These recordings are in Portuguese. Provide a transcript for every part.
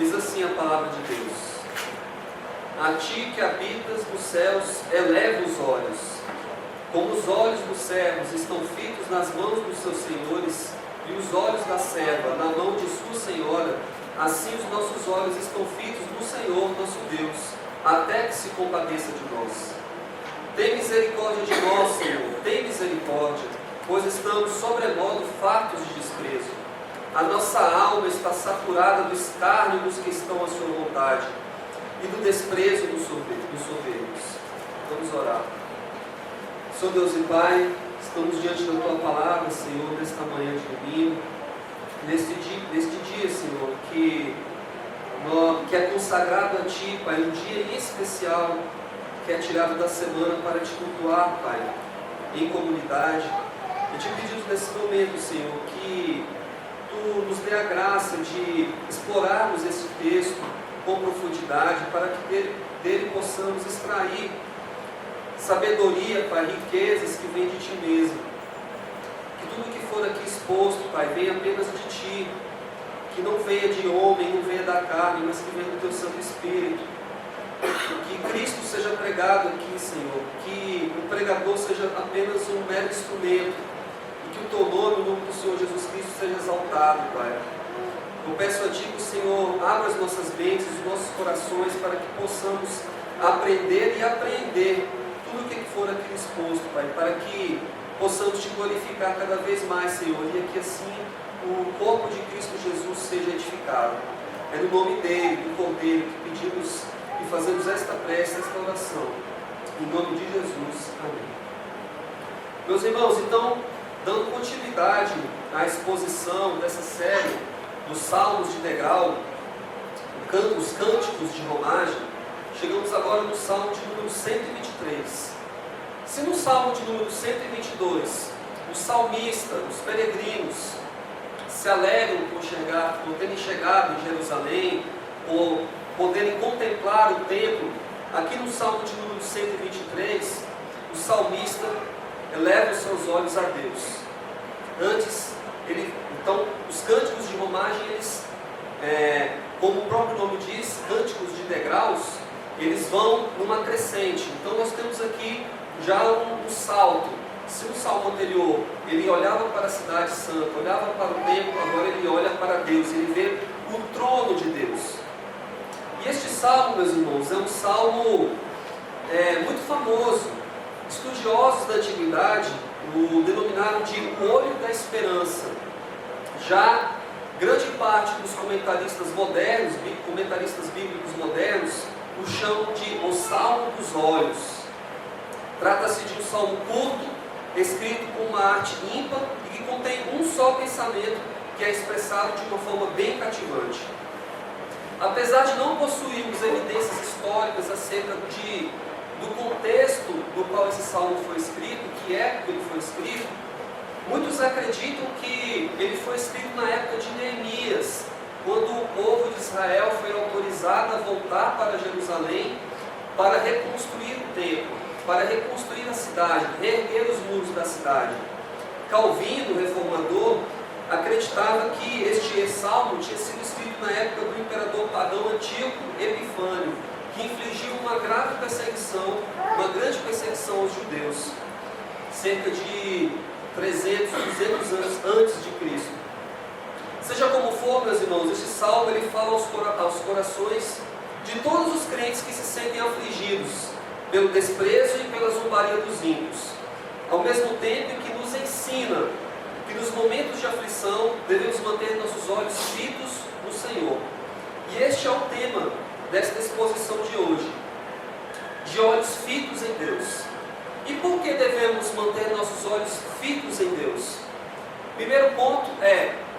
Diz assim a palavra de Deus: a ti que habitas nos céus, eleva os olhos. Como os olhos dos servos estão fitos nas mãos dos seus senhores, e os olhos da serva na mão de sua senhora, assim os nossos olhos estão fitos no Senhor nosso Deus, até que se compadeça de nós. Tem misericórdia de nós, Senhor, tem misericórdia, pois estamos sobremodo fartos de desprezo. A nossa alma está saturada do escárnio dos que estão à sua vontade, e do desprezo dos soberbos. Vamos orar. Senhor Deus e Pai, estamos diante da Tua palavra, Senhor, nesta manhã de domingo, neste dia, Senhor, que é consagrado a Ti, Pai, um dia em especial, que é tirado da semana para Te cultuar, Pai, em comunidade. E Te pedimos nesse momento, Senhor, que Tu nos dê a graça de explorarmos esse texto com profundidade, para que dele possamos extrair sabedoria, Pai, riquezas que vêm de Ti mesmo. Que tudo que for aqui exposto, Pai, venha apenas de Ti, que não venha de homem, não venha da carne, mas que venha do Teu Santo Espírito. Que Cristo seja pregado aqui, Senhor, que o pregador seja apenas um mero instrumento, e que o Teu nome, o nome do Senhor Jesus Cristo, seja exaltado, Pai. Eu peço a Ti que o Senhor abra as nossas mentes, os nossos corações, para que possamos aprender e apreender tudo o que for aqui exposto, Pai, para que possamos Te glorificar cada vez mais, Senhor, e que assim o corpo de Cristo Jesus seja edificado. É no nome dEle, do Cordeiro, que pedimos e fazemos esta prece, esta oração. Em nome de Jesus. Amém. Meus irmãos, então, dando continuidade à exposição dessa série dos Salmos de degrau, os cânticos de romagem, chegamos agora no Salmo de número 123. Se no Salmo de número 122, o salmista, os peregrinos, se alegram por terem chegado em Jerusalém, por poderem contemplar o templo, aqui no Salmo de número 123, o salmista eleva os seus olhos a Deus. Então, os cânticos de romagem, eles, como o próprio nome diz, cânticos de degraus, eles vão numa crescente. Então nós temos aqui já um salto. Se no salmo anterior ele olhava para a cidade santa, olhava para o templo, agora ele olha para Deus, ele vê o trono de Deus. E este salmo, meus irmãos, é um salmo muito famoso. Estudiosos da antiguidade o denominaram de o olho da esperança. Já grande parte dos comentaristas modernos, comentaristas bíblicos modernos, o chamam de o Salmo dos Olhos. Trata-se de um salmo curto, escrito com uma arte ímpar e que contém um só pensamento, que é expressado de uma forma bem cativante. Apesar de não possuirmos evidências históricas acerca do contexto do qual esse salmo foi escrito, que época ele foi escrito, muitos acreditam que ele foi escrito na época de Neemias, quando o povo de Israel foi autorizado a voltar para Jerusalém para reconstruir o templo, para reconstruir a cidade, reerguer os muros da cidade. Calvino, reformador, acreditava que este salmo tinha sido escrito na época do imperador pagão Antíoco Epifânio, que infligiu uma grave perseguição, uma grande perseguição aos judeus, cerca de 300, 200 anos antes de Cristo. Seja como for, meus irmãos, este salmo ele fala aos corações de todos os crentes que se sentem afligidos pelo desprezo e pela zombaria dos ímpios, ao mesmo tempo que nos ensina que nos momentos de aflição devemos manter nossos olhos fitos no Senhor. E este é o tema desta exposição de hoje, de olhos fitos em Deus. E por que devemos manter nossos olhos fitos em Deus? Primeiro ponto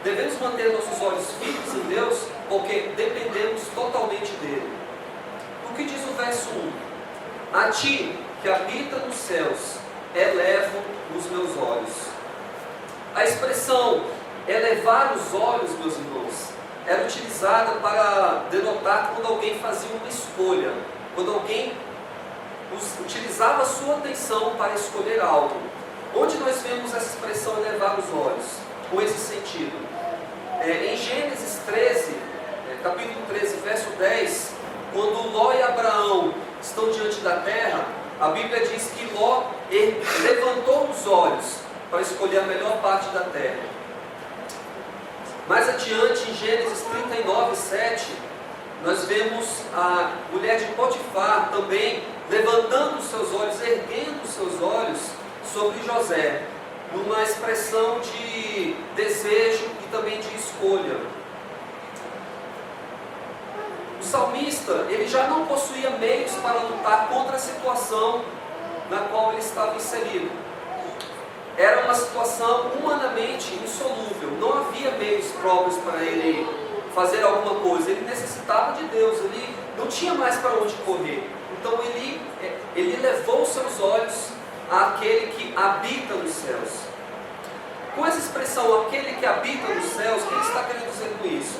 devemos manter nossos olhos fitos em Deus porque dependemos totalmente dEle. O que diz o verso 1? A Ti, que habita nos céus, elevo os meus olhos. A expressão elevar os olhos, meus irmãos, era utilizada para denotar quando alguém fazia uma escolha, quando alguém utilizava a sua atenção para escolher algo. Onde nós vemos essa expressão elevar os olhos, com esse sentido? Em Gênesis 13, capítulo 13, verso 10, quando Ló e Abraão estão diante da terra, a Bíblia diz que Ló levantou os olhos para escolher a melhor parte da terra. Mais adiante, em Gênesis 39, 7, nós vemos a mulher de Potifar também levantando os seus olhos, erguendo os seus olhos sobre José, numa expressão de desejo e também de escolha. O salmista, ele já não possuía meios para lutar contra a situação na qual ele estava inserido. Era uma situação humanamente insolúvel, não havia meios próprios para ele fazer alguma coisa, ele necessitava de Deus, ele não tinha mais para onde correr. Então ele levou seus olhos àquele que habita nos céus. Com essa expressão, aquele que habita nos céus, o que ele está querendo dizer com isso?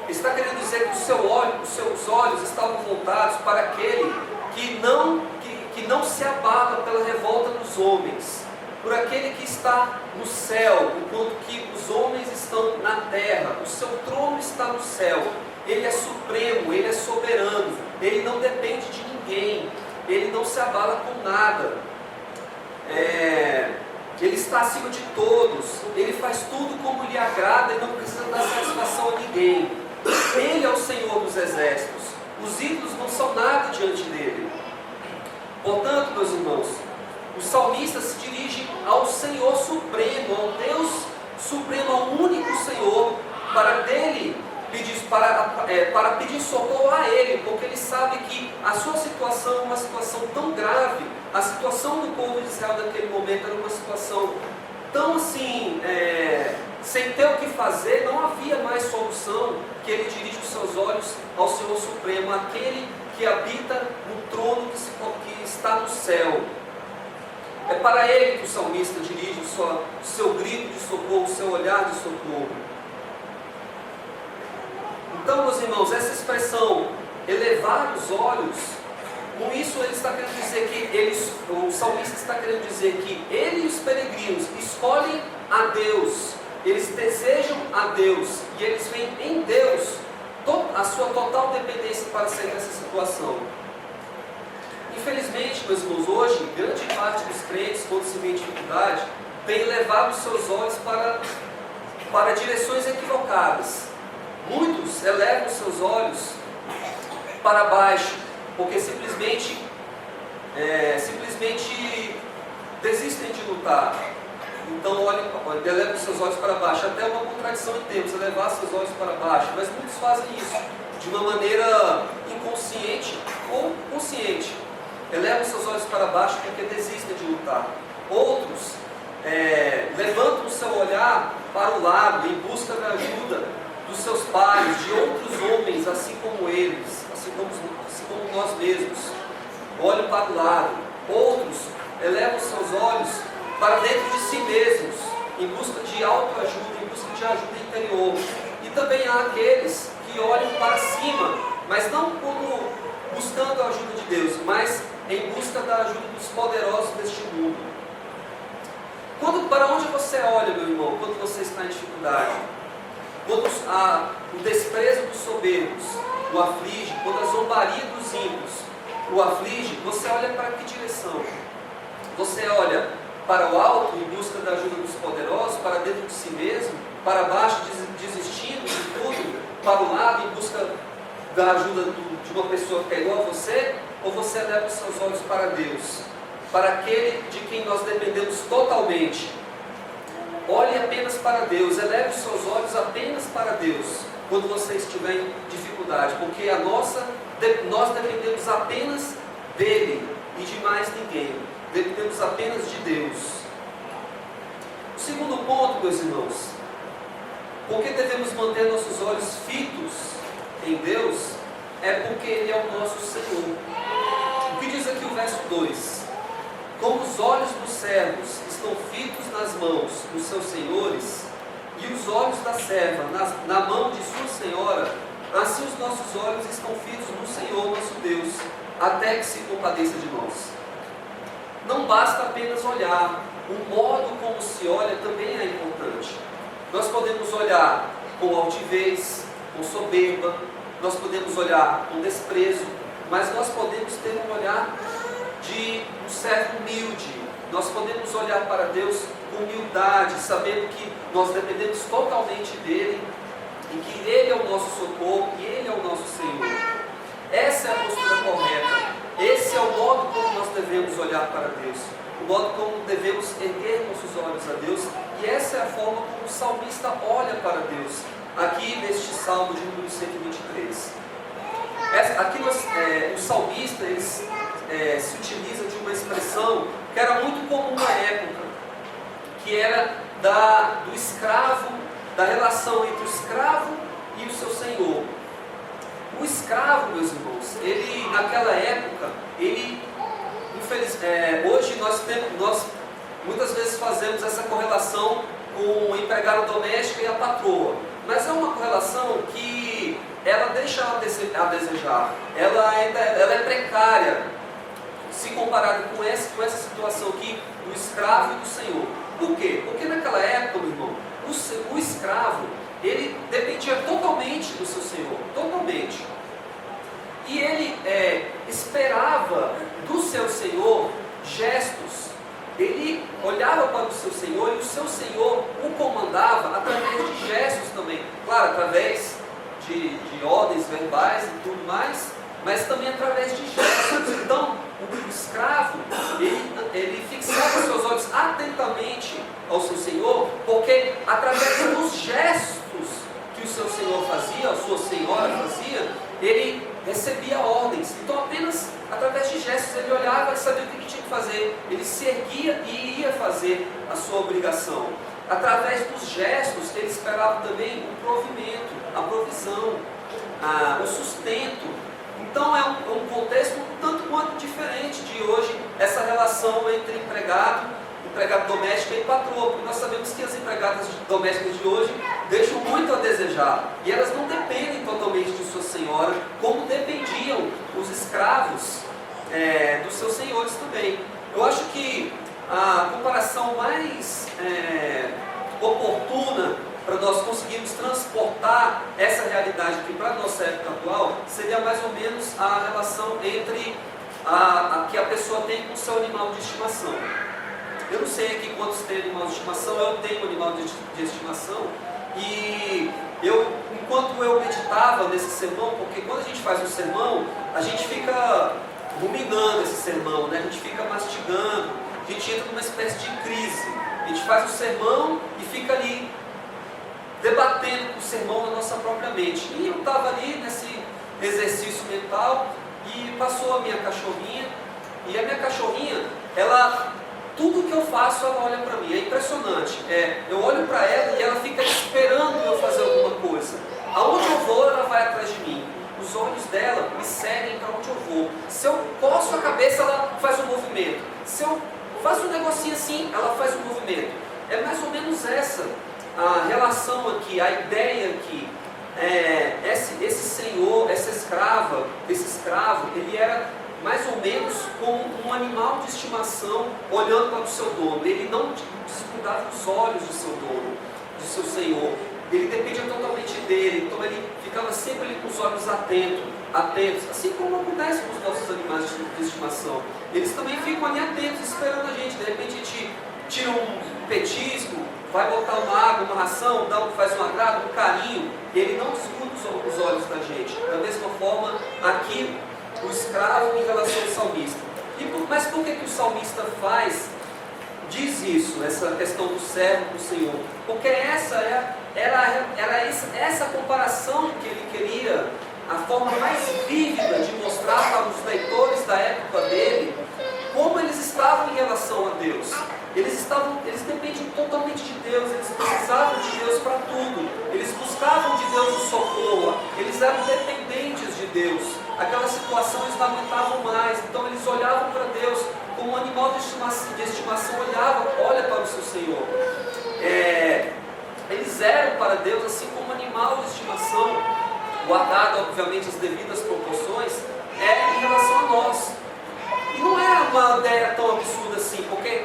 Ele está querendo dizer que os seus olhos estavam voltados para aquele que não se abala pela revolta dos homens, por aquele que está no céu, enquanto que os homens estão na terra. O seu trono está no céu. Ele é supremo, ele é soberano, ele não depende de ninguém, ele não se abala com nada. Ele está acima de todos, ele faz tudo como lhe agrada e não precisa dar satisfação a ninguém. Ele é o Senhor dos exércitos, os ídolos não são nada diante dele. Portanto, meus irmãos, o salmista se dirige ao Senhor Supremo, ao Deus Supremo, ao único Senhor, para pedir socorro a Ele, porque ele sabe que a sua situação é uma situação tão grave, a situação do povo de Israel naquele momento era uma situação tão assim, sem ter o que fazer, não havia mais solução, que ele dirige os seus olhos ao Senhor Supremo, aquele que habita no trono que está no céu. É para ele que o salmista dirige o seu grito de socorro, o seu olhar de socorro. Então, meus irmãos, essa expressão, elevar os olhos, com isso ele está querendo dizer que o salmista está querendo dizer que ele e os peregrinos escolhem a Deus, eles desejam a Deus e eles veem em Deus a sua total dependência para sair dessa situação. Infelizmente, meus irmãos, hoje, grande parte dos crentes, quando se vê em dificuldade, tem levado os seus olhos para direções equivocadas. Muitos elevam os seus olhos para baixo, porque simplesmente desistem de lutar. Então, elevam os seus olhos para baixo. Até uma contradição em termos, elevar seus olhos para baixo. Mas muitos fazem isso de uma maneira inconsciente ou consciente. Elevam seus olhos para baixo porque desistem de lutar. Outros levantam o seu olhar para o lado em busca da ajuda dos seus pais, de outros homens, assim como eles, assim como nós mesmos. Olham para o lado. Outros elevam seus olhos para dentro de si mesmos, em busca de autoajuda, em busca de ajuda interior. E também há aqueles que olham para cima, mas não como buscando a ajuda de Deus, mas em busca da ajuda dos poderosos deste mundo. Para onde você olha, meu irmão, quando você está em dificuldade? Quando o desprezo dos soberbos o aflige, quando a zombaria dos ímpios o aflige, você olha para que direção? Você olha para o alto em busca da ajuda dos poderosos, para dentro de si mesmo, para baixo desistindo de tudo, para o lado em busca da ajuda de uma pessoa que é igual a você? Ou você leva os seus olhos para Deus, para aquele de quem nós dependemos totalmente? Olhe apenas para Deus, eleve os seus olhos apenas para Deus, quando você estiver em dificuldade, porque nós dependemos apenas dEle e de mais ninguém, dependemos apenas de Deus. O segundo ponto, meus irmãos, por que devemos manter nossos olhos fitos em Deus? É porque Ele é o nosso Senhor. O que diz aqui o verso 2? Como os olhos dos servos estão fitos nas mãos dos seus senhores, e os olhos da serva na mão de sua senhora, assim os nossos olhos estão fitos no Senhor nosso Deus, até que se compadeça de nós. Não basta apenas olhar, o modo como se olha também é importante. Nós podemos olhar com altivez, com soberba, nós podemos olhar com desprezo, mas nós podemos ter um olhar de um servo humilde. Nós podemos olhar para Deus com humildade, sabendo que nós dependemos totalmente dEle, e que Ele é o nosso socorro, e Ele é o nosso Senhor. Essa é a postura correta. Esse é o modo como nós devemos olhar para Deus, o modo como devemos erguer nossos olhos a Deus, e essa é a forma como o salmista olha para Deus, aqui neste Salmo de número 123. O salmista se utiliza de uma expressão que era muito comum na época, que era do escravo, da relação entre o escravo e o seu senhor. O escravo, meus irmãos, ele naquela época, hoje nós muitas vezes fazemos essa correlação com o empregado doméstico e a patroa, mas é uma correlação que ela deixa a desejar, ela é precária, se comparada com essa situação aqui do escravo e do senhor. Por quê? Porque naquela época, meu irmão, o escravo, ele dependia totalmente do seu senhor, totalmente. E ele esperava do seu senhor gestos. Ele olhava para o seu senhor e o seu senhor o comandava através de gestos também. Claro, através de ordens verbais e tudo mais, mas também através de gestos. Então, o escravo, ele fixava seus olhos atentamente ao seu senhor, porque através dos gestos que o seu senhor fazia, a sua senhora fazia, ele recebia ordens. Então apenas através de gestos ele olhava e sabia o que tinha que fazer. Ele se erguia e ia fazer a sua obrigação. Através dos gestos ele esperava também o provimento, a provisão, o sustento. Então é um contexto um tanto quanto diferente de hoje, essa relação entre empregado doméstico e patroa, porque nós sabemos que as empregadas domésticas de hoje deixam muito a desejar, e elas não dependem totalmente de sua senhora, como dependiam os escravos dos seus senhores também. Eu acho que a comparação mais oportuna para nós conseguirmos transportar essa realidade aqui para a nossa época atual, seria mais ou menos a relação entre a que a pessoa tem com o seu animal de estimação. Eu não sei aqui quantos têm animal de estimação, eu tenho animal de estimação, e enquanto eu meditava nesse sermão, porque quando a gente faz um sermão, a gente fica ruminando esse sermão, né? A gente fica mastigando, a gente entra numa espécie de crise, a gente faz o sermão e fica ali debatendo o sermão na nossa própria mente. E eu estava ali nesse exercício mental e passou a minha cachorrinha, e a minha cachorrinha, tudo que eu faço, ela olha para mim, é impressionante. Eu olho para ela e ela fica esperando eu fazer alguma coisa. Aonde eu vou, ela vai atrás de mim. Os olhos dela me seguem para onde eu vou. Se eu coço a cabeça, ela faz um movimento. Se eu faço um negocinho assim, ela faz um movimento. É mais ou menos essa a relação aqui, a ideia aqui. Esse senhor, esse escravo, ele era mais ou menos como um animal de estimação olhando para o seu dono. Ele não descuidava dos olhos do seu dono, do seu senhor. Ele dependia totalmente dele, então ele ficava sempre ali com os olhos atentos, assim como acontece com os nossos animais de estimação. Eles também ficam ali atentos, esperando a gente. De repente a gente tira um petisco, vai botar uma água, uma ração, faz um agrado, um carinho, e ele não desgruda os olhos da gente. Da mesma forma, aqui, o escravo em relação ao salmista. Mas por que o salmista diz isso, essa questão do servo do Senhor? Porque essa era essa comparação que ele queria, a forma mais vívida de mostrar para os leitores da época dele, como eles estavam em relação a Deus. Eles dependiam totalmente de Deus, eles precisavam de Deus para tudo, eles buscavam de Deus o socorro, eles eram dependentes de Deus. Aquela situação eles não aguentavam mais, então eles olhavam para Deus como um animal de estimação olha para o seu Senhor. Eles eram para Deus assim como um animal de estimação, guardado obviamente as devidas proporções, em relação a nós. E não é uma ideia tão absurda assim, porque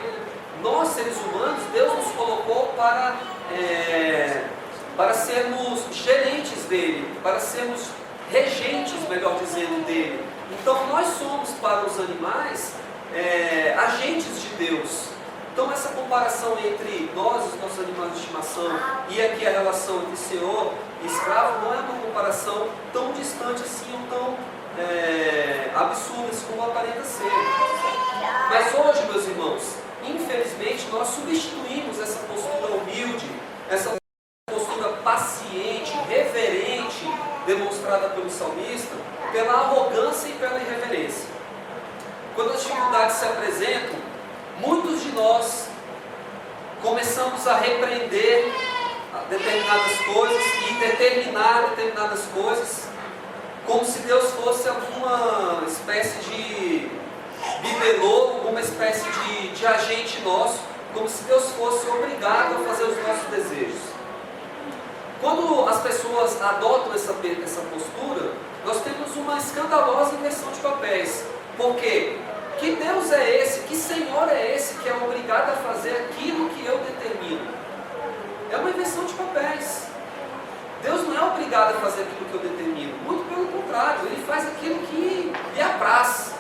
nós, seres humanos, Deus nos colocou para sermos gerentes dele, para sermos regentes, melhor dizendo, dele. Então nós somos para os animais agentes de Deus. Então essa comparação entre nós, os nossos animais de estimação, e aqui a relação entre senhor e escravo, não é uma comparação tão distante assim, ou tão absurda como aparenta ser. Mas hoje, meus irmãos, infelizmente nós substituímos essa postura humilde, essa postura paciente, reverente, demonstrada pelo salmista, pela arrogância e pela irreverência. Quando as dificuldades se apresentam, muitos de nós começamos a repreender determinadas coisas e determinar determinadas coisas, como se Deus fosse alguma espécie de bibelô, alguma espécie de agente nosso, como se Deus fosse obrigado a fazer os nossos desejos. Quando as pessoas adotam essa postura, nós temos uma escandalosa inversão de papéis. Por quê? Que Deus é esse, que Senhor é esse que é obrigado a fazer aquilo que eu determino? É uma inversão de papéis. Deus não é obrigado a fazer aquilo que eu determino, muito pelo contrário, Ele faz aquilo que lhe apraz.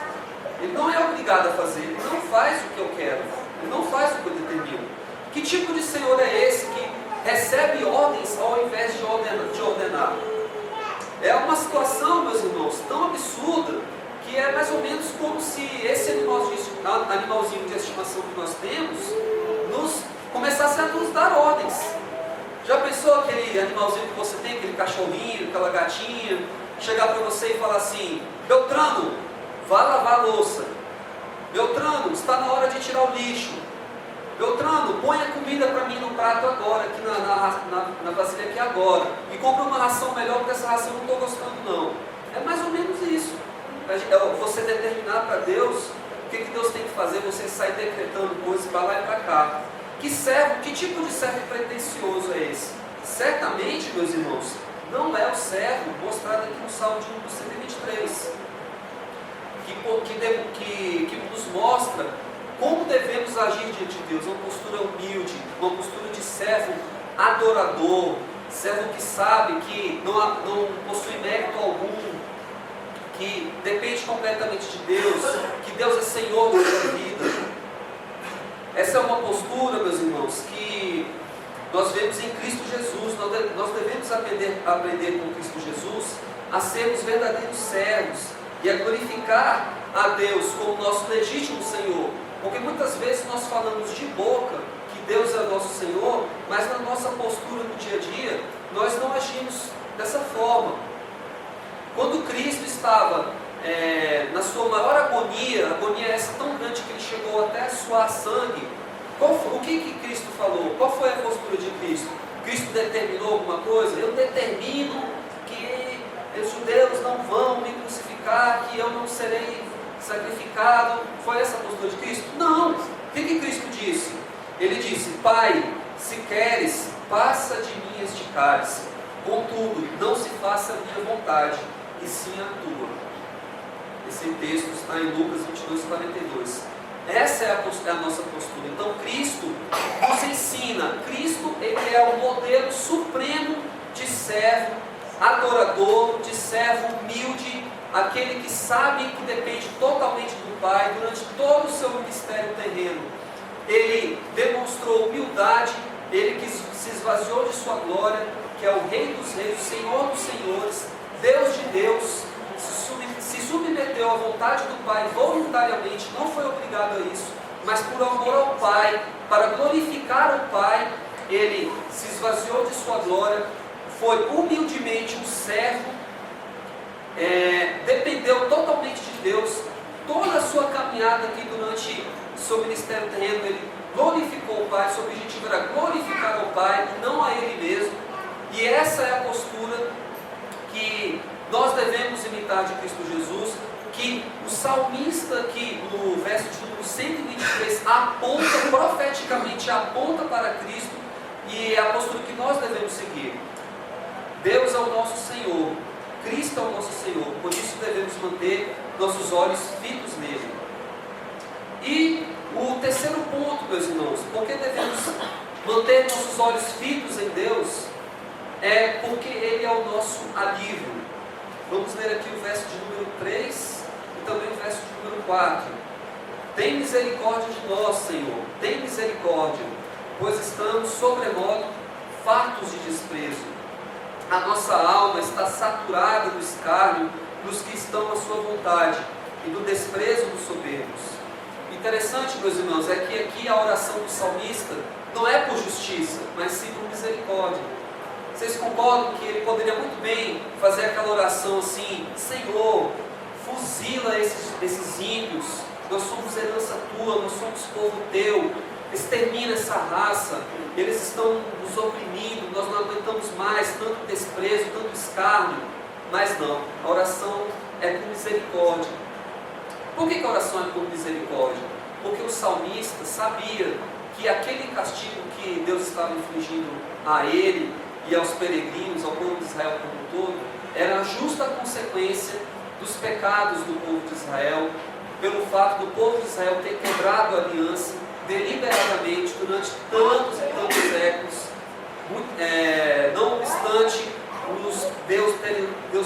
Ele não é obrigado a fazer, Ele não faz o que eu quero, Ele não faz o que eu determino. Que tipo de Senhor é esse que recebe ordens ao invés de ordenar? É uma situação, meus irmãos, tão absurda, que é mais ou menos como se esse animalzinho de estimação que nós temos começasse a nos dar ordens. Já pensou aquele animalzinho que você tem, aquele cachorrinho, aquela gatinha, chegar para você e falar assim: Beltrano, vá lavar a louça. Beltrano, está na hora de tirar o lixo. Beltrano, põe a comida para mim no prato agora, aqui na vasilha aqui agora. E compra uma ração melhor, porque essa ração eu não estou gostando não. É mais ou menos isso. Você determinar para Deus o que Deus tem que fazer, você sai decretando coisas para lá e para cá. Que tipo de servo pretensioso é esse? Certamente, meus irmãos, não é o servo mostrado aqui no Salmo de número 123, que nos mostra como devemos agir diante de Deus. Uma postura humilde, uma postura de servo adorador, servo que sabe que não possui mérito algum, que depende completamente de Deus, que Deus é Senhor da sua vida. Essa é uma postura, meus irmãos, que nós vemos em Cristo Jesus. Nós devemos aprender com Cristo Jesus a sermos verdadeiros servos e a glorificar a Deus como nosso legítimo Senhor. Porque muitas vezes nós falamos de boca que Deus é nosso Senhor, mas na nossa postura no dia a dia, nós não agimos dessa forma. Quando Cristo estava na sua maior agonia essa tão grande que Ele chegou até a suar sangue, o que Cristo falou? Qual foi a postura de Cristo? Cristo determinou alguma coisa? Eu determino que os judeus não vão me crucificar, que eu não serei sacrificado. Foi essa a postura de Cristo? Não! O que Cristo disse? Ele disse: Pai, se queres, passa de mim este cálice, contudo, não se faça a minha vontade, e sim a tua. Esse texto está em Lucas 22:42. Essa é a nossa postura. Então Cristo nos ensina. Cristo, Ele é o modelo supremo de servo adorador, de servo humilde, aquele que sabe que depende totalmente do Pai durante todo o seu ministério terreno. Ele demonstrou humildade, Ele que se esvaziou de sua glória, que é o Rei dos Reis, o Senhor dos Senhores, Deus de Deus, se submeteu à vontade do Pai voluntariamente, não foi obrigado a isso, mas por amor ao Pai, para glorificar o Pai, Ele se esvaziou de sua glória, foi humildemente um servo, dependeu totalmente de Deus. Toda a sua caminhada aqui durante o seu ministério terreno, Ele glorificou o Pai. Seu objetivo era glorificar o Pai, não a Ele mesmo. E essa é a postura que nós devemos imitar de Cristo Jesus, que o salmista aqui no verso de número 123 profeticamente aponta para Cristo, e é a postura que nós devemos seguir. Deus é o nosso Senhor, Cristo é o nosso Senhor, por isso devemos manter nossos olhos fitos nele. E o terceiro ponto, meus irmãos, por que devemos manter nossos olhos fitos em Deus? É porque Ele é o nosso alívio. Vamos ler aqui o verso de número 3 e também o verso de número 4. Tem misericórdia de nós, Senhor, tem misericórdia, pois estamos sobremodo fartos de desprezo. A nossa alma está saturada do escárnio dos que estão à sua vontade e do desprezo dos soberbos. Interessante, meus irmãos, é que aqui a oração do salmista não é por justiça, mas sim por misericórdia. Vocês concordam que ele poderia muito bem fazer aquela oração assim: Senhor, fuzila esses ímpios, nós somos herança tua, nós somos povo teu, extermina essa raça, eles estão nos oprimindo, nós não aguentamos mais tanto desprezo, tanto escárnio. Mas não, a oração é por misericórdia. Por que a oração é por misericórdia? Porque o salmista sabia que aquele castigo que Deus estava infligindo a ele e aos peregrinos, ao povo de Israel como um todo, era a justa consequência dos pecados do povo de Israel, pelo fato do povo de Israel ter quebrado a aliança deliberadamente durante tantos e tantos séculos, não obstante Deus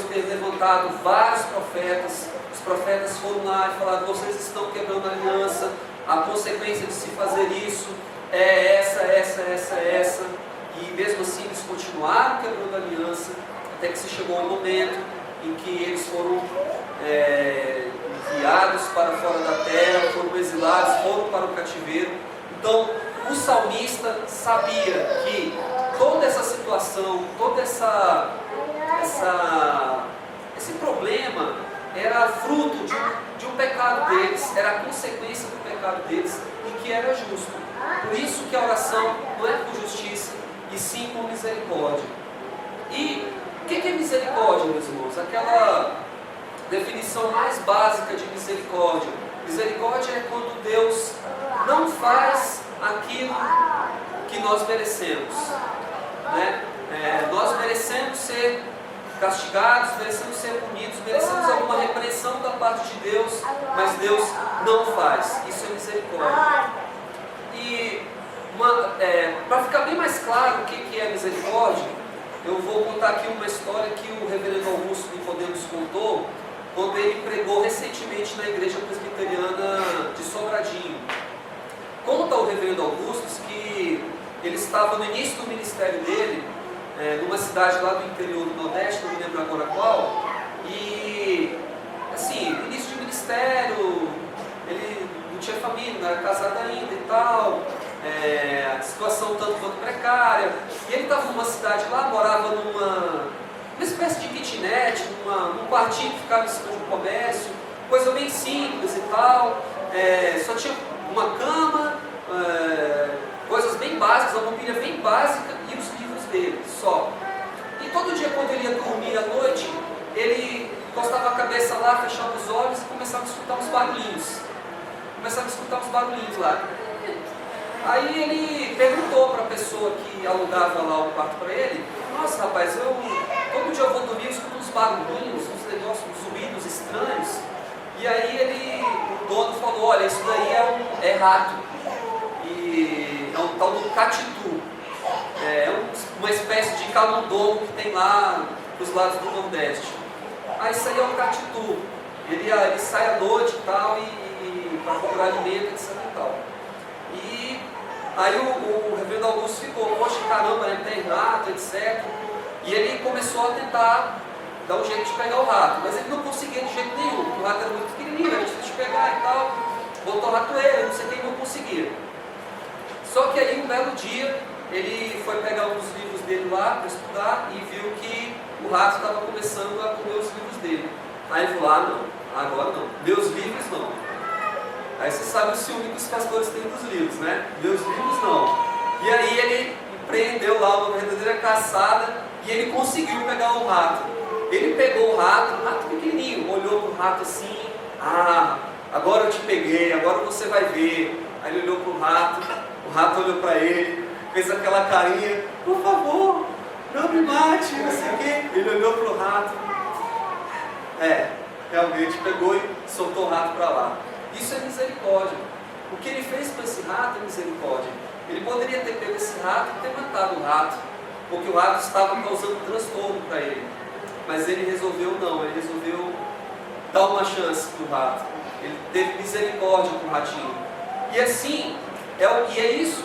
ter levantado vários profetas. Os profetas foram lá e falaram: vocês estão quebrando a aliança, a consequência de se fazer isso é essa. E mesmo assim eles continuaram quebrando a aliança, até que se chegou um momento em que eles foram enviados para fora da terra, foram exilados, foram para o cativeiro. Então o salmista sabia que toda essa situação, todo esse problema era fruto de um pecado deles, era a consequência do pecado deles, e que era justo. Por isso que a oração não é por justiça, e sim por misericórdia. E o que é misericórdia, meus irmãos? Aquela definição mais básica de misericórdia. Misericórdia é quando Deus não faz aquilo que nós merecemos, né? Nós merecemos ser castigados, merecemos ser punidos, merecemos alguma repreensão da parte de Deus, mas Deus não faz. Isso é misericórdia. E para ficar bem mais claro o que é misericórdia, eu vou contar aqui uma história que o reverendo Augusto Nicodemos contou quando ele pregou recentemente na igreja presbiteriana de Sobradinho. Conta o reverendo Augusto que ele estava no início do ministério dele, numa cidade lá do interior do Nordeste, não me lembro agora qual, e assim, início de ministério, ele não tinha família, não era casado ainda e tal, a situação tanto quanto precária, e ele estava numa cidade lá, morava numa espécie de kitnet, num quartinho que ficava em cima de um comércio, coisa bem simples e tal, só tinha uma cama, coisas bem básicas, uma mobília bem básica e os livros dele, só. E todo dia quando ele ia dormir à noite, ele encostava a cabeça lá, fechava os olhos e começava a escutar uns barulhinhos. lá. Aí ele perguntou para a pessoa que alugava lá o quarto para ele: nossa, rapaz, todo dia eu vou dormir, eu escuto uns barulhinhos, uns negócios, uns ruídos estranhos. E aí o dono falou: olha, isso daí é rato. E é um tal do catitu. Uma espécie de camundongo que tem lá dos lados do Nordeste. Aí isso aí é um catitu. Ele sai à noite e tal, para procurar alimento, etc e tal. E aí o reverendo Augusto ficou: poxa, caramba, tem rato, etc. E ele começou a tentar dar um jeito de pegar o rato, mas ele não conseguia de jeito nenhum, porque o rato era muito pequenininho, era difícil de pegar e tal. Botou ratoeira, não sei quem, não conseguia. Só que aí um belo dia ele foi pegar um dos livros dele lá para estudar e viu que o rato estava começando a comer os livros dele. Aí ele falou: não, agora não, meus livros não. Aí você sabe o ciúme que os pastores têm dos livros, né? Meus livros não. E aí ele empreendeu lá uma verdadeira caçada e ele conseguiu pegar o rato. Ele pegou o rato pequenininho, olhou para o rato assim: agora eu te peguei, agora você vai ver. Aí ele olhou para o rato olhou para ele, fez aquela carinha: por favor, não me mate, não sei o quê. Ele olhou para o rato, realmente pegou e soltou o rato para lá. Isso é misericórdia. O que ele fez com esse rato é misericórdia. Ele poderia ter pego esse rato e ter matado o rato, porque o rato estava causando transtorno para ele. mas ele resolveu não, ele resolveu dar uma chance para o rato. Ele teve misericórdia com o ratinho. E assim, é isso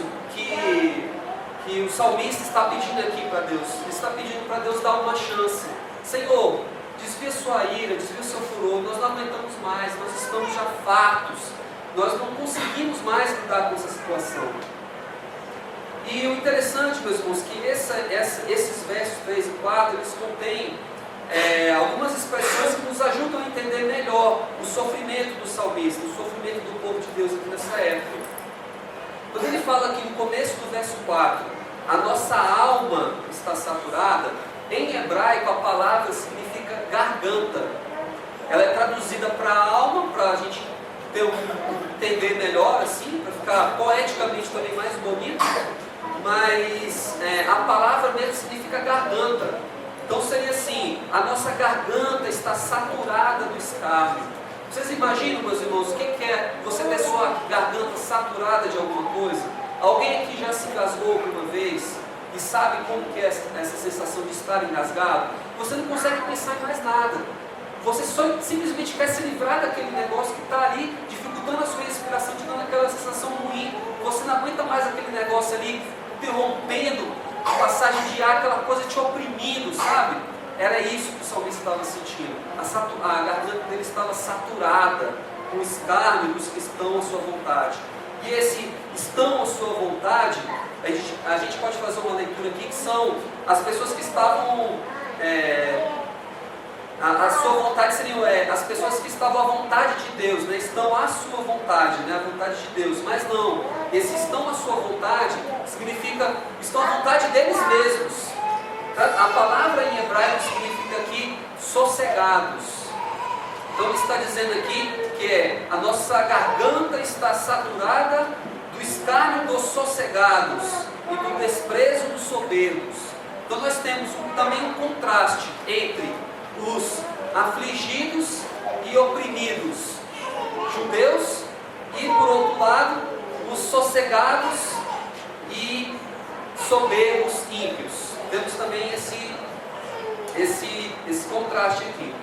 que o salmista está pedindo aqui para Deus. Ele está pedindo para Deus dar uma chance. Senhor, desvia sua ira, desvia o seu furor, nós não aguentamos mais, nós estamos já fartos, nós não conseguimos mais lidar com essa situação. E o interessante, meus irmãos, que esses versos 3 e 4, eles contêm algumas expressões que nos ajudam a entender melhor o sofrimento do salmista, o sofrimento do povo de Deus aqui nessa época. Quando ele fala aqui no começo do verso 4, a nossa alma está saturada, em hebraico a palavra significa garganta. Ela é traduzida para a alma, para a gente entender melhor, assim, para ficar poeticamente também mais bonito, mas a palavra mesmo significa garganta. Então seria assim: a nossa garganta está saturada do escárnio. Vocês imaginam, meus irmãos, o que é você ter sua garganta saturada de alguma coisa? Alguém aqui já se engasgou alguma vez e sabe como que é essa sensação de estar engasgado? Você não consegue pensar em mais nada. Você só simplesmente quer se livrar daquele negócio que está ali, dificultando a sua respiração, te dando aquela sensação ruim. Você não aguenta mais aquele negócio ali, interrompendo a passagem de ar, aquela coisa te oprimindo, sabe? Era isso que o salmista estava sentindo. A garganta dele estava saturada com o escárnio dos que estão à sua vontade. E esse estão à sua vontade, a gente pode fazer uma leitura aqui, que são as pessoas que estavam... a sua vontade seriam as pessoas que estavam à vontade de Deus, né? Estão à sua vontade, né? À vontade de Deus. Mas não, esse estão à sua vontade significa estão à vontade deles mesmos. A palavra em hebraico significa aqui sossegados. Então ele está dizendo aqui que a nossa garganta está saturada do escárnio dos sossegados e do desprezo dos soberbos. Então nós temos também um contraste entre os afligidos e oprimidos judeus e, por outro lado, os sossegados e soberbos ímpios. Temos também esse contraste aqui.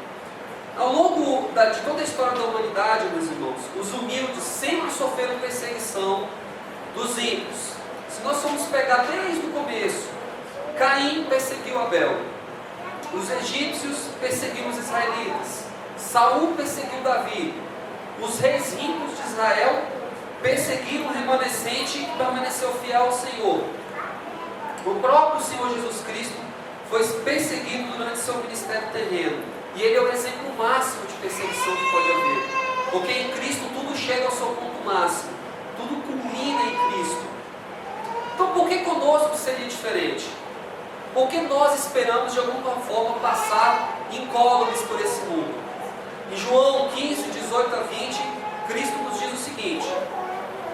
Ao longo de toda a história da humanidade, meus irmãos, os humildes sempre sofreram perseguição dos ímpios. Se nós formos pegar desde o começo, Caim perseguiu Abel, os egípcios perseguiram os israelitas, Saul perseguiu Davi, os reis ricos de Israel perseguiram o remanescente que permaneceu fiel ao Senhor. O próprio Senhor Jesus Cristo foi perseguido durante seu ministério terreno, e ele é o exemplo máximo de perseguição que pode haver, porque em Cristo tudo chega ao seu ponto máximo, tudo culmina em Cristo. Então por que conosco seria diferente? Porque nós esperamos de alguma forma passar incólumes por esse mundo. Em João 15, 18 a 20, Cristo nos diz o seguinte: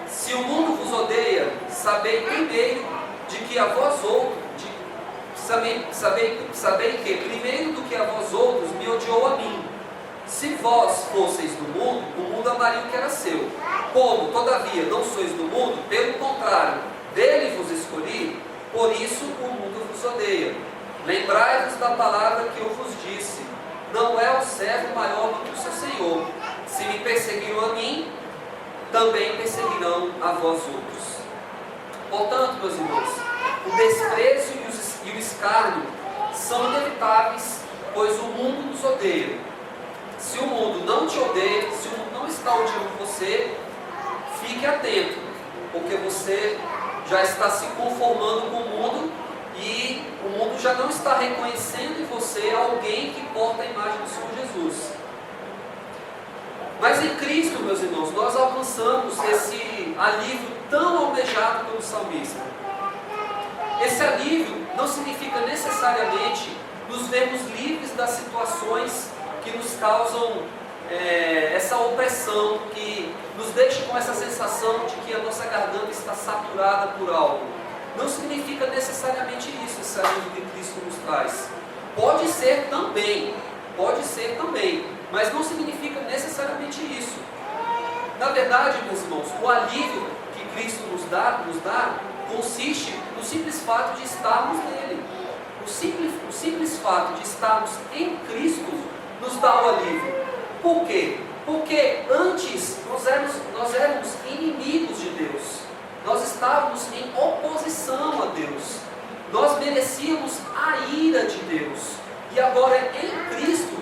se o mundo vos odeia, sabei primeiro de que a vós outros, sabei que primeiro do que a vós outros me odiou a mim. Se vós fosseis do mundo, o mundo amaria o que era seu. Como, todavia, não sois do mundo, pelo contrário, dele vos escolhi, por isso o mundo vos odeia. Lembrai-vos da palavra que eu vos disse: não é o servo maior do que o seu senhor. Se me perseguiram a mim, também perseguirão a vós outros. Portanto, meus irmãos, o desprezo e o escárnio são inevitáveis, pois o mundo nos odeia. Se o mundo não te odeia, se o mundo não está odiando você, fique atento, porque você já está se conformando com o mundo e o mundo já não está reconhecendo em você alguém que porta a imagem do Senhor Jesus. Mas em Cristo, meus irmãos, nós alcançamos esse alívio tão almejado pelo salmista. Esse alívio não significa necessariamente nos vermos livres das situações que nos causam essa opressão, que nos deixa com essa sensação de que a nossa garganta está saturada por algo. Não significa necessariamente isso, esse alívio que Cristo nos traz. Pode ser também, mas não significa necessariamente isso. Na verdade, meus irmãos, o alívio que Cristo nos dá consiste no simples fato de estarmos nele. o simples fato de estarmos em Cristo nos dá o alívio. Por quê? Porque antes nós éramos inimigos de Deus. Nós estávamos em oposição a Deus. Nós merecíamos a ira de Deus. E agora em Cristo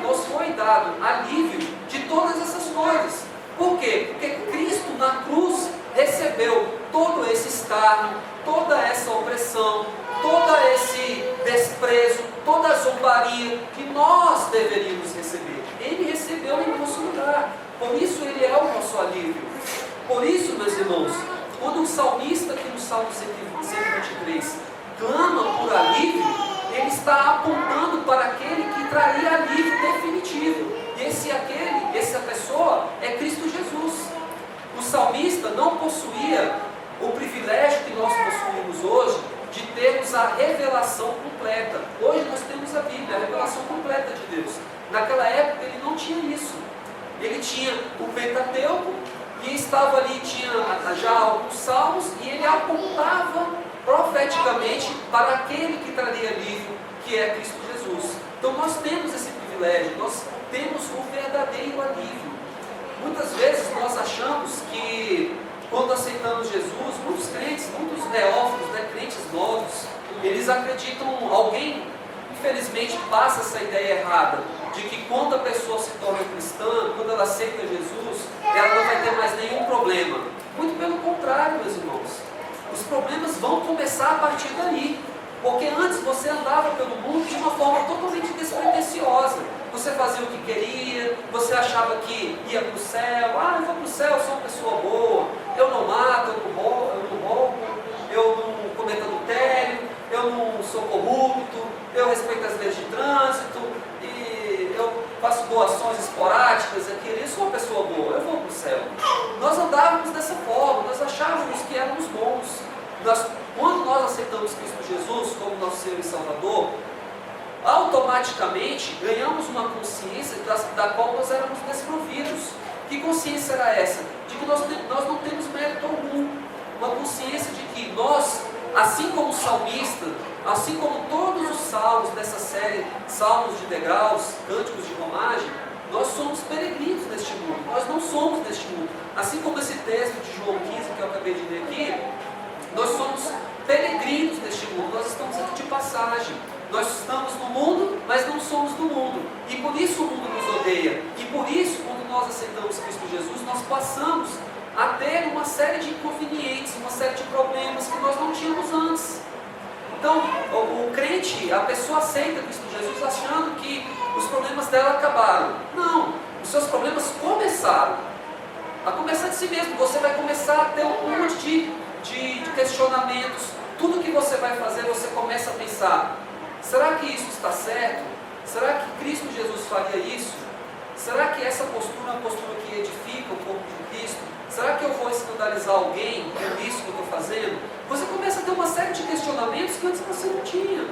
nos foi dado alívio de todas essas coisas. Por quê? Porque Cristo na cruz recebeu todo esse escárnio, toda essa opressão, todo esse desprezo, toda a zombaria que nós deveríamos receber. Ele recebeu em nosso lugar. Por isso ele é o nosso alívio. Por isso, meus irmãos, quando o salmista aqui no Salmo 123 clama por alívio, ele está apontando para aquele que traria alívio definitivo. E essa pessoa é Cristo Jesus. O salmista não possuía o privilégio que nós possuímos hoje de termos a revelação completa. Hoje nós temos a Bíblia, a revelação completa de Deus. Naquela época ele não tinha isso. Ele tinha o Pentateuco e estava ali, tinha já alguns salmos, e ele apontava profeticamente para aquele que traria alívio, que é Cristo Jesus. Então nós temos esse privilégio, nós temos o verdadeiro alívio. Muitas vezes nós achamos que quando aceitamos Jesus, muitos crentes, muitos neófitos, crentes novos, eles acreditam, alguém infelizmente passa essa ideia errada, de que quando a pessoa se torna cristã, quando ela aceita Jesus, ela não vai ter mais nenhum problema. Muito pelo contrário, meus irmãos. Os problemas vão começar a partir daí. Porque antes você andava pelo mundo de uma forma totalmente despretensiosa. Você fazia o que queria, você achava que ia para o céu. Eu vou para o céu, eu sou uma pessoa boa. Eu não mato, eu não roubo, eu não cometo adultério, eu não sou corrupto, eu respeito as leis de trânsito, e eu faço doações esporádicas aqui. Eu sou uma pessoa boa, eu vou para o céu. Nós andávamos dessa forma, nós achávamos que éramos bons. Quando nós aceitamos Cristo Jesus como nosso Senhor e Salvador, automaticamente ganhamos uma consciência da qual nós éramos desprovidos. Que consciência era essa? De que nós não temos mérito algum. Uma consciência de que nós, assim como o salmista, assim como todos os salmos dessa série, salmos de degraus, cânticos de romagem, nós somos peregrinos neste mundo. Nós não somos deste mundo. Assim como esse texto de João 15 que eu acabei de ler aqui, nós somos peregrinos neste mundo, nós estamos aqui de passagem. Nós estamos no mundo, mas não somos do mundo. E por isso o mundo nos odeia. E por isso, quando nós aceitamos Cristo Jesus, nós passamos a ter uma série de inconvenientes, uma série de problemas que nós não tínhamos antes. Então, o crente, a pessoa aceita Cristo Jesus achando que os problemas dela acabaram. Não, os seus problemas começaram. A começar de si mesmo. Você vai começar a ter um monte de questionamentos. Tudo que você vai fazer, você começa a pensar: será que isso está certo? Será que Cristo Jesus faria isso? Será que essa postura é uma postura que edifica o corpo de Cristo? Será que eu vou escandalizar alguém com isso que eu estou fazendo? Você começa a ter uma série de questionamentos que antes você não tinha.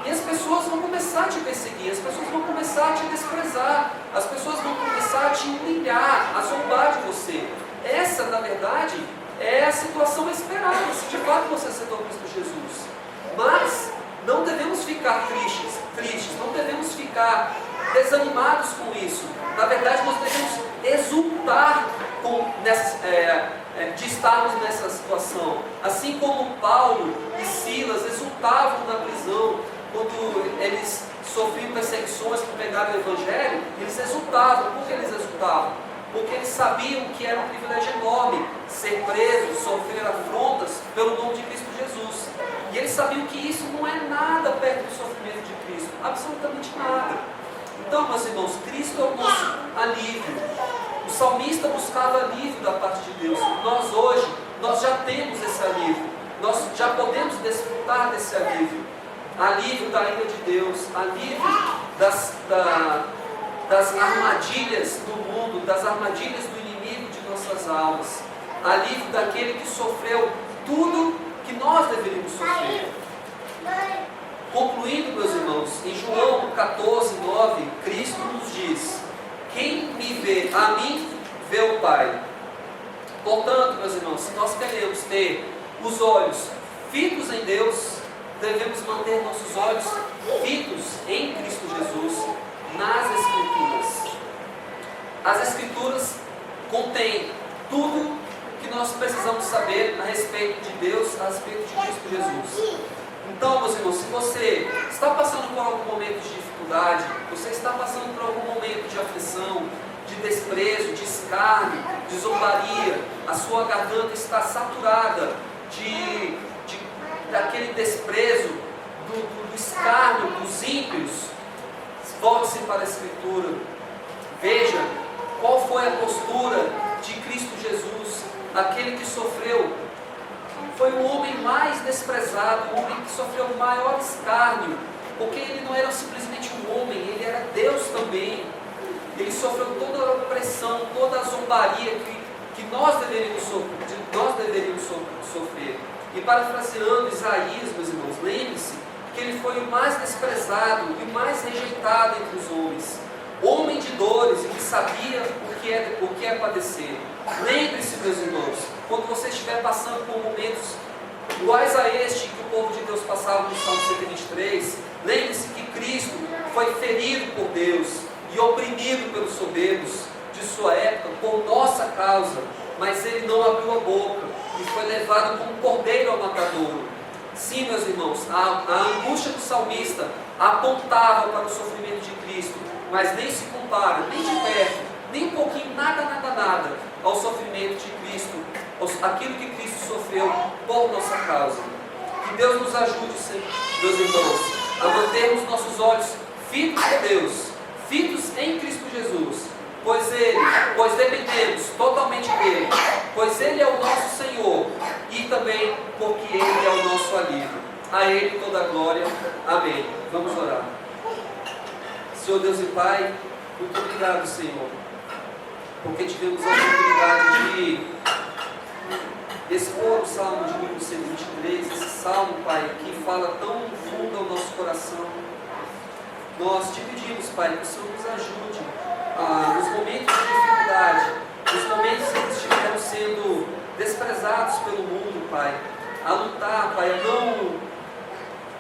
E as pessoas vão começar a te perseguir, as pessoas vão começar a te desprezar, as pessoas vão começar a te humilhar, a zombar de você. Essa, na verdade, é a situação esperada, se de fato você aceitou Cristo Jesus. Mas não devemos ficar tristes, não devemos ficar desanimados com isso. Na verdade, nós devemos exultar de estarmos nessa situação. Assim como Paulo e Silas exultavam na prisão, quando eles sofriam perseguições por pegar o Evangelho, eles exultavam. Por que eles exultavam? Porque eles sabiam que era um privilégio enorme ser preso, sofrer afrontas pelo nome de Cristo Jesus. E eles sabiam que isso não é nada perto do sofrimento de Cristo, absolutamente nada. Então, meus irmãos, Cristo é o nosso alívio. O salmista buscava alívio da parte de Deus. Nós hoje, nós já temos esse alívio. Nós já podemos desfrutar desse alívio. Alívio da ira de Deus, alívio das armadilhas do mundo, das armadilhas do inimigo de nossas almas. Alívio daquele que sofreu tudo que nós deveríamos sofrer. Concluindo, meus irmãos, em João 14:9, Cristo nos diz: quem me vê a mim, vê o Pai. Portanto, meus irmãos, se nós queremos ter os olhos fitos em Deus, devemos manter nossos olhos fitos em Cristo Jesus, nas Escrituras. As Escrituras contêm tudo que nós precisamos saber a respeito de Deus, a respeito de Cristo Jesus. Então, meus irmãos, se você está passando por algum momento de dificuldade, você está passando por algum momento de aflição, de desprezo, de escárnio, de zombaria, a sua garganta está saturada daquele desprezo, do escárnio dos ímpios, volte-se para a Escritura. Veja qual foi a postura de Cristo Jesus, aquele que sofreu. Foi o homem mais desprezado, o homem que sofreu o maior escárnio, porque ele não era simplesmente um homem, ele era Deus também. Ele sofreu toda a opressão, toda a zombaria que nós deveríamos sofrer. E parafraseando Isaías, meus irmãos, lembre-se que ele foi o mais desprezado e o mais rejeitado entre os homens. Homem de dores e que sabia o que é padecer. Lembre-se, meus irmãos, quando você estiver passando por momentos iguais a este que o povo de Deus passava no Salmo 123, lembre-se que Cristo foi ferido por Deus e oprimido pelos soberbos de sua época por nossa causa, mas ele não abriu a boca e foi levado como cordeiro ao matadouro. Sim, meus irmãos, a angústia do salmista apontava para o sofrimento de Cristo, mas nem se compara, nem de perto, nem um pouquinho, nada ao sofrimento de Cristo, aquilo que Cristo sofreu por nossa causa. Que Deus nos ajude, meus irmãos, a mantermos nossos olhos fitos em Deus, fitos em Cristo Jesus, pois dependemos totalmente dele, pois ele é o nosso Senhor e também porque ele é o nosso alívio. A ele toda a glória. Amém. Vamos orar. Senhor Deus e Pai, muito obrigado, Senhor, porque tivemos a oportunidade de expor o Salmo de número 123, esse Salmo, Pai, que fala tão fundo ao nosso coração. Nós te pedimos, Pai, que o Senhor nos ajude nos momentos de dificuldade, nos momentos em que estivermos sendo desprezados pelo mundo, Pai, a lutar, Pai,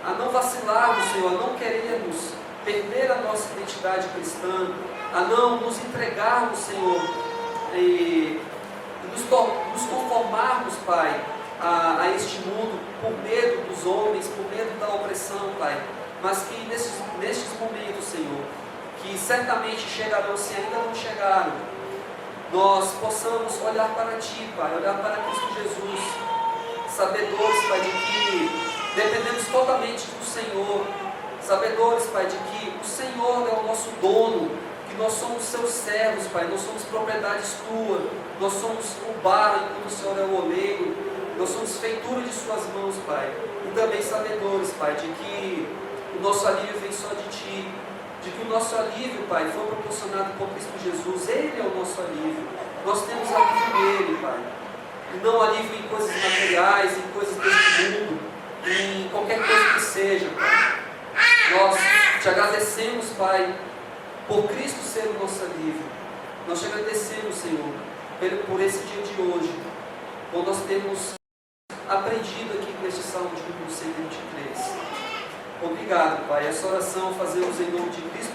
a não vacilarmos, Senhor, a não querermos perder a nossa identidade cristã, a não nos entregarmos, Senhor, e nos conformarmos, Pai, a este mundo por medo dos homens, por medo da opressão, Pai, mas que nestes momentos, Senhor, que certamente chegarão, se ainda não chegaram, nós possamos olhar para Ti, Pai, olhar para Cristo Jesus, sabedores, Pai, de que dependemos totalmente do Senhor, sabedores, Pai, de que o Senhor é o nosso dono, que nós somos Seus servos, Pai, nós somos propriedades Tua, nós somos o barro enquanto o Senhor é o oleiro, nós somos feitura de Suas mãos, Pai, e também sabedores, Pai, de que o nosso alívio vem só de Ti, de que o nosso alívio, Pai, foi proporcionado por Cristo Jesus. Ele é o nosso alívio. Nós temos alívio nele, Pai. E não alívio em coisas materiais, em coisas deste mundo, em qualquer coisa que seja, Pai. Nós te agradecemos, Pai, por Cristo ser o nosso alívio. Nós te agradecemos, Senhor, por esse dia de hoje, por nós termos aprendido aqui com este Salmo de número 123. Obrigado, Pai. Essa oração fazemos em nome de Cristo